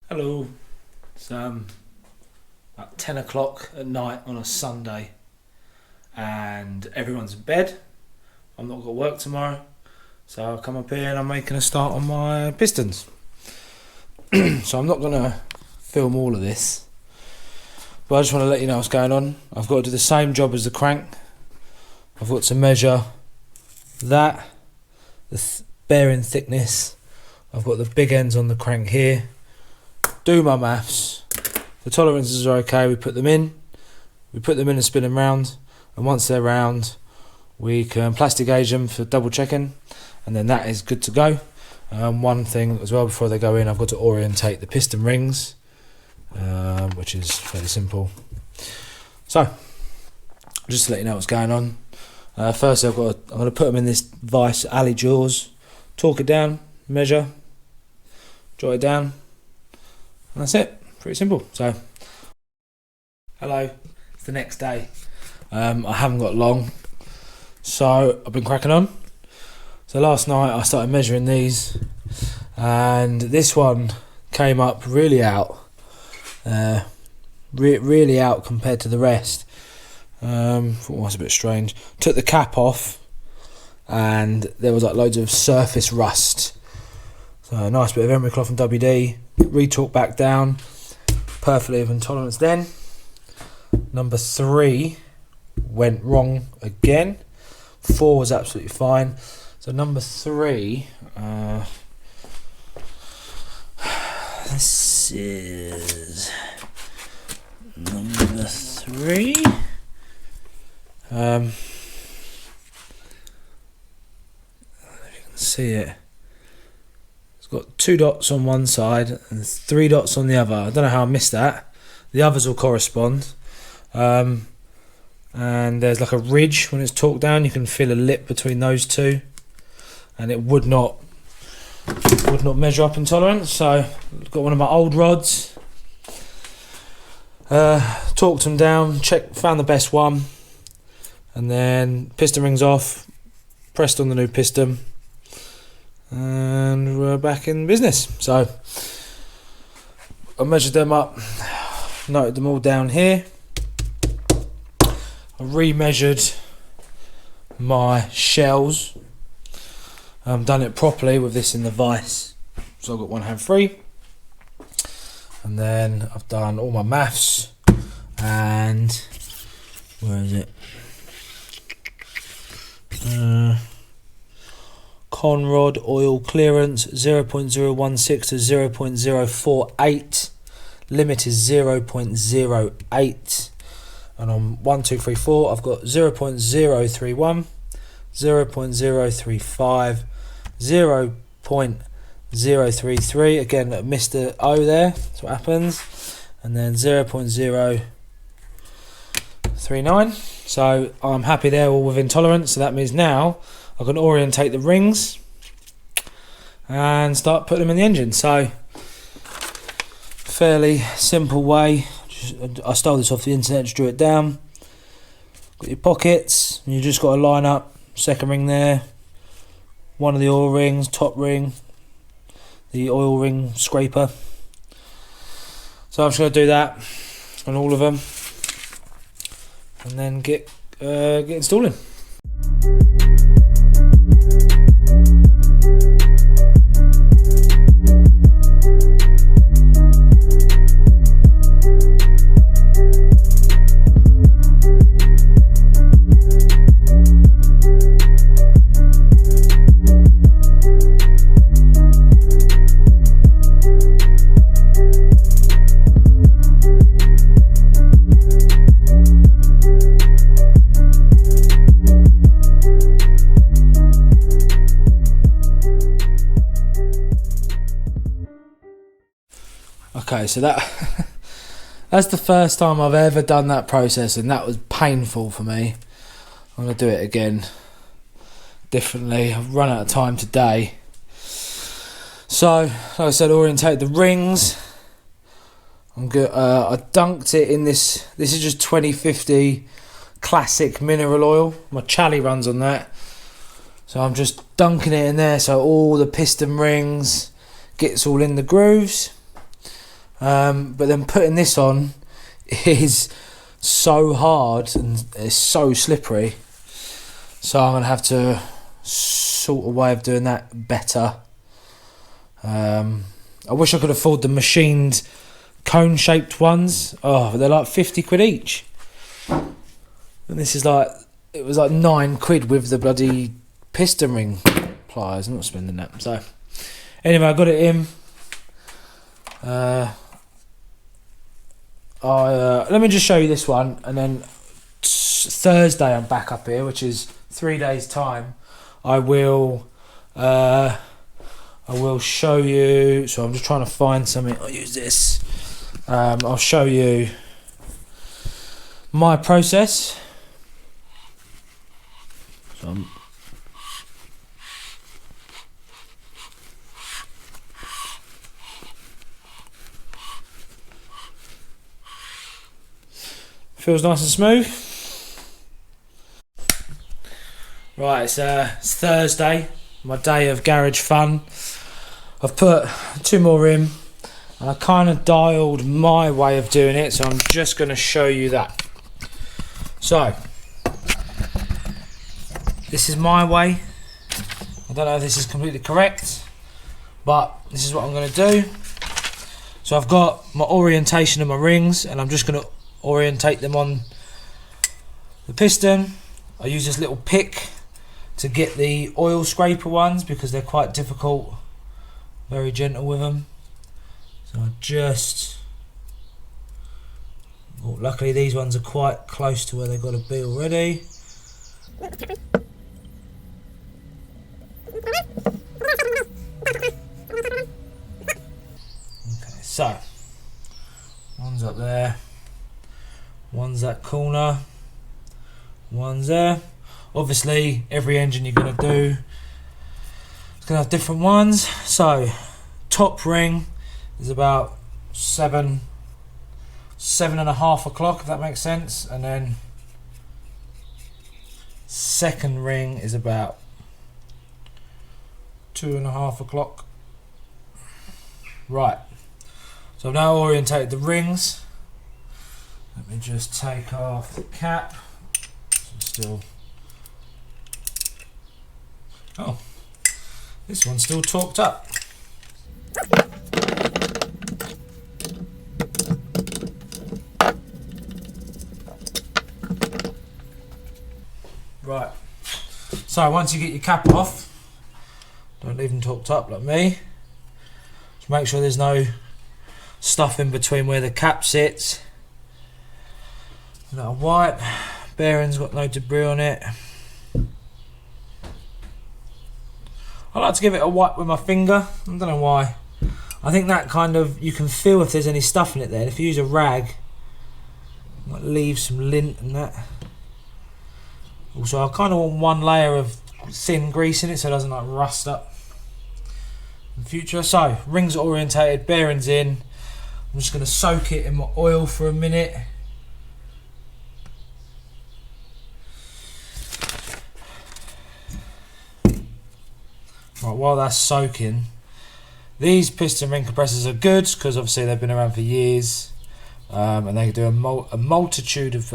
Hello, it's about 10 o'clock at night on a Sunday and everyone's in bed. I'm not got work tomorrow, so I'll come up here and I'm making a start on my pistons. So I'm not going to film all of this, but I just want to let you know what's going on. I've got to do the same job as the crank. I've got to measure that, the bearing thickness. I've got the big ends on the crank here. Do my maths. The tolerances are okay. We put them in and spin them round, and once they're round we can plastic gauge them for double checking, and then that is good to go. One thing as well before they go in, I've got to orientate the piston rings, which is fairly simple. So just to let you know what's going on, first I'm going to put them in this vice alley jaws, torque it down, measure, jot it down, and that's it. Pretty simple. So, hello, it's the next day. I haven't got long, so I've been cracking on. So last night I started measuring these, and this one came up really out, really out compared to the rest. Thought it was a bit strange. Took the cap off, and there was like loads of surface rust. So a nice bit of emery cloth and WD. Re-torque back down, perfectly within tolerance then. Number 3 went wrong again. 4 was absolutely fine. So number 3, this is number 3. If you can see it. Got 2 dots on one side and 3 dots on the other. I don't know how I missed that. The others will correspond. And there's like a ridge when it's torqued down. You can feel a lip between those two, and it would not measure up in tolerance. So got one of my old rods, torqued them down, found the best one, and then piston rings off, pressed on the new piston, and we're back in business. So I measured them up, noted them all down here. I re-measured my shells. Done it properly with this in the vise, so I've got one hand free. And then I've done all my maths, and where is it? Conrod oil clearance 0.016 to 0.048. Limit is 0.08. And on 1, 2, 3, 4, I've got 0.031, 0.035, 0.033. Again, I missed the O there. That's what happens. And then 0.039. So I'm happy they're all within tolerance. So that means now I can orientate the rings and start putting them in the engine. So fairly simple way. I stole this off the internet, just drew it down. Got your pockets, and you just got to line up second ring there, one of the oil rings, top ring, the oil ring scraper. So I'm just going to do that on all of them, and then get installing. Okay, so that's the first time I've ever done that process, and that was painful for me. I'm going to do it again differently. I've run out of time today. So, like I said, orientate the rings. I'm good. I dunked it in this. This is just 2050 classic mineral oil. My Chally runs on that. So I'm just dunking it in there so all the piston rings gets all in the grooves. But then putting this on is so hard and it's so slippery. So I'm gonna have to sort a way of doing that better. I wish I could afford the machined cone shaped ones. Oh, they're like 50 quid each. And this is like, it was like 9 quid with the bloody piston ring pliers. I'm not spending that. So anyway, I got it in. Let me just show you this one, and then Thursday I'm back up here, which is 3 days time. I will show you. So I'm just trying to find something. I'll use this. I'll show you my process. So feels nice and smooth. Right, it's Thursday, my day of garage fun. I've put 2 more in, and I kind of dialed my way of doing it, so I'm just going to show you that. So, this is my way. I don't know if this is completely correct, but this is what I'm going to do. So I've got my orientation of my rings, and I'm just going to orientate them on the piston. I use this little pick to get the oil scraper ones because they're quite difficult. Very gentle with them. So I just... Oh, luckily these ones are quite close to where they've got to be already. Okay, so one's up there, one's that corner, one's there. Obviously every engine you're going to do is going to have different ones. So top ring is about 7:30 o'clock, if that makes sense, and then second ring is about 2:30 o'clock. Right, so I've now orientated the rings. Let me just take off the cap. Still, oh, this one's still torqued up. Right, so once you get your cap off, don't leave them torqued up like me. Just make sure there's no stuff in between where the cap sits. A little wipe, bearing's got no debris on it. I like to give it a wipe with my finger. I don't know why. I think that kind of, you can feel if there's any stuff in it there. And if you use a rag, it might leave some lint and that. Also, I kind of want one layer of thin grease in it so it doesn't like rust up in the future. So, rings are orientated, bearings in. I'm just going to soak it in my oil for a minute. Right, while that's soaking, these piston ring compressors are good because obviously they've been around for years, and they do a multitude of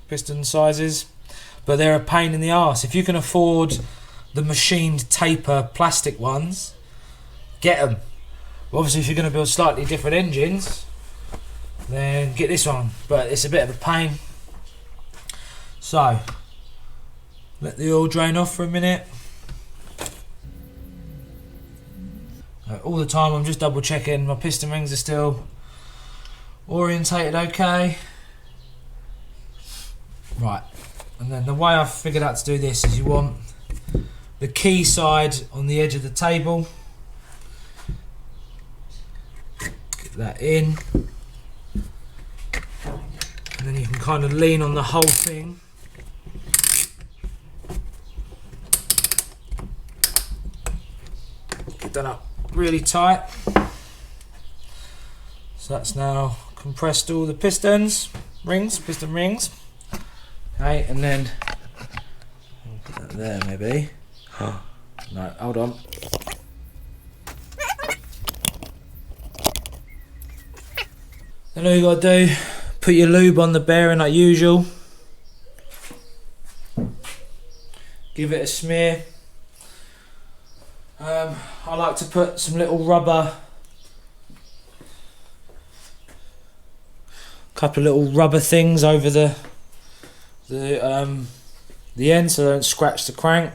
piston sizes, but they're a pain in the arse. If you can afford the machined taper plastic ones, get them. Obviously, if you're going to build slightly different engines, then get this one, but it's a bit of a pain. So, let the oil drain off for a minute. All the time I'm just double checking my piston rings are still orientated okay. Right, and then the way I've figured out to do this is you want the key side on the edge of the table. Get that in. And then you can kind of lean on the whole thing. Get that up really tight. So that's now compressed all the piston rings. Okay, and then I'll put that there maybe. No, hold on. Then all you gotta do, put your lube on the bearing like usual. Give it a smear. I like to put some little rubber, couple of little rubber things over the end so they don't scratch the crank.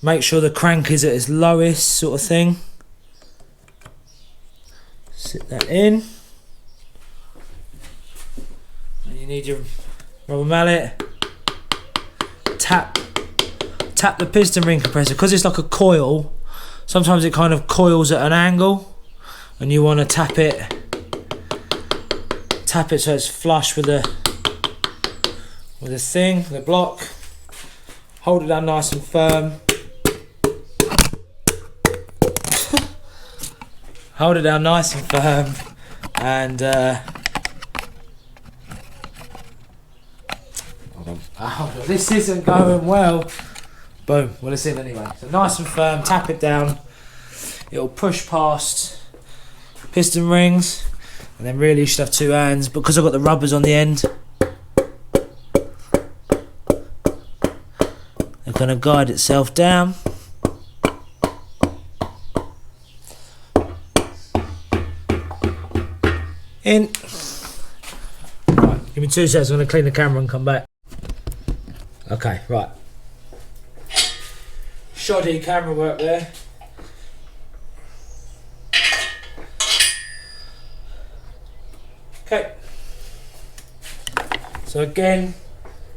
Make sure the crank is at its lowest sort of thing. Sit that in. And you need your rubber mallet. Tap the piston ring compressor, because it's like a coil. Sometimes it kind of coils at an angle, and you want to tap it so it's flush with the thing, the block. Hold it down nice and firm. Hold it down nice and firm, and hold on, this isn't going well. Boom, well it's in anyway. So nice and firm, tap it down. It'll push past piston rings, and then really you should have two hands, because I've got the rubbers on the end. They're going to guide itself down. In. Right, give me 2 seconds, I'm going to clean the camera and come back. Okay, right. Shoddy camera work there. Okay. So again,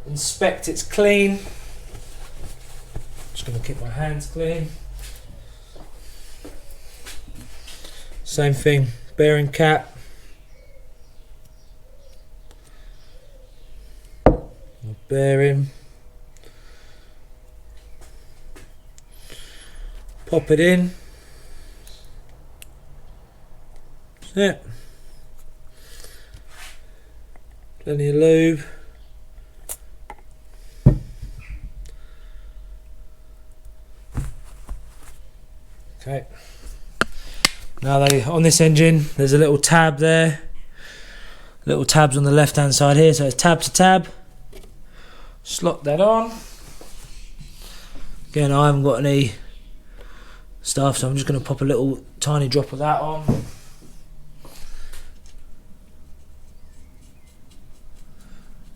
inspect it's clean. Just going to keep my hands clean. Same thing, bearing cap. Bearing. Pop it in. That's it. Plenty of lube. Okay. Now on this engine, there's a little tab there. Little tabs on the left hand side here, so it's tab to tab. Slot that on. Again, I haven't got any stuff, so I'm just going to pop a little tiny drop of that on.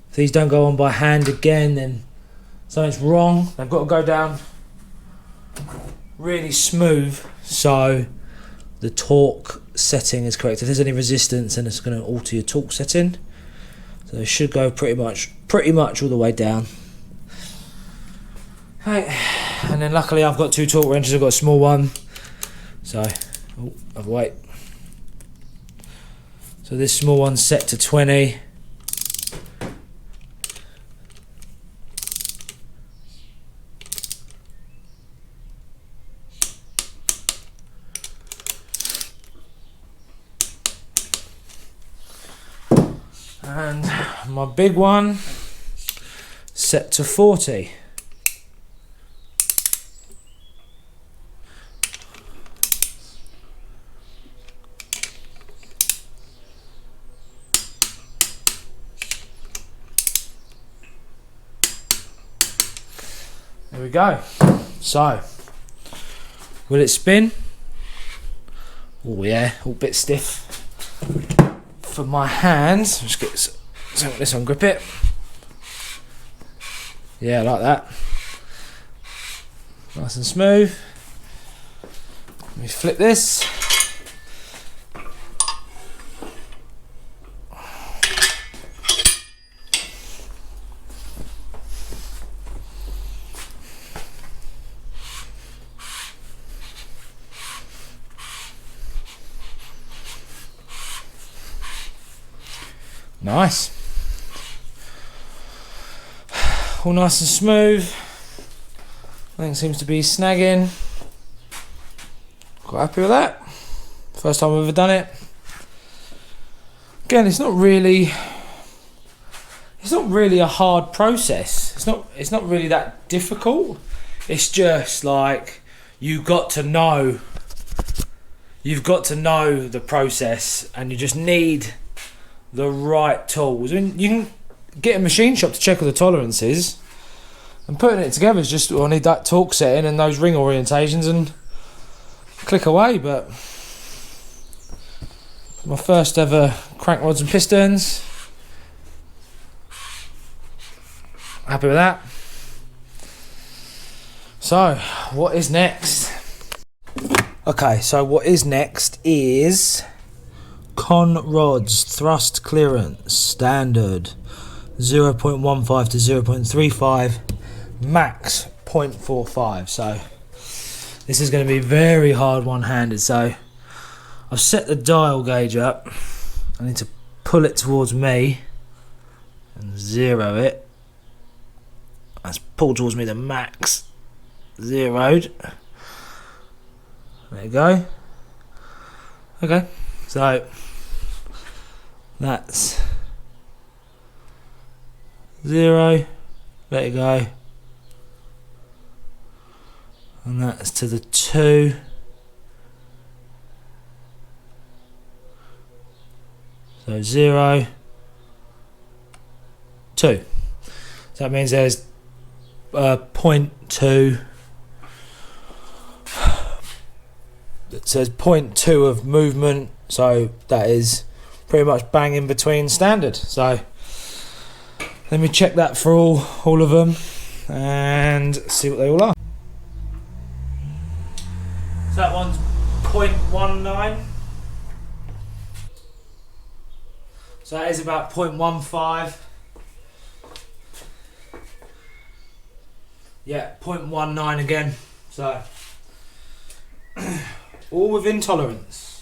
If these don't go on by hand again, then something's wrong. They've got to go down really smooth, so the torque setting is correct. If there's any resistance, then it's going to alter your torque setting. So it should go pretty much all the way down. Okay. And then luckily I've got 2 torque wrenches. I've got a small one, so I've wait. So this small one's set to 20. And my big one set to 40. There we go. So, will it spin? Oh yeah, all a bit stiff for my hands. Just get this on, grip it. Yeah, like that. Nice and smooth. Let me flip this. Nice. All nice and smooth. Nothing seems to be snagging. Of Quite happy with that. First time I've ever done it. Again, it's not really a hard process. It's not really that difficult. It's just like you've got to know the process, and you just need the right tools. I mean, you can get a machine shop to check all the tolerances, and putting it together is just, I need that torque setting and those ring orientations and click away. But my first ever crank rods and pistons. Happy with that. So, what is next? Okay, so what is next is con rods, thrust clearance, standard 0.15 to 0.35, max 0.45. So this is going to be very hard one-handed. So I've set the dial gauge up. I need to pull it towards me and zero it. That's pulled towards me, the max zeroed. There you go. Okay, so that's 0. Let it go. And that's to the 2. So 0, 2. So that means there's 0.2. It says 0.2 of movement, so that is pretty much bang in between standard. So let me check that for all of them and see what they all are. So that one's 0.19. So that is about 0.15. Yeah, 0.19 again. So all within tolerance.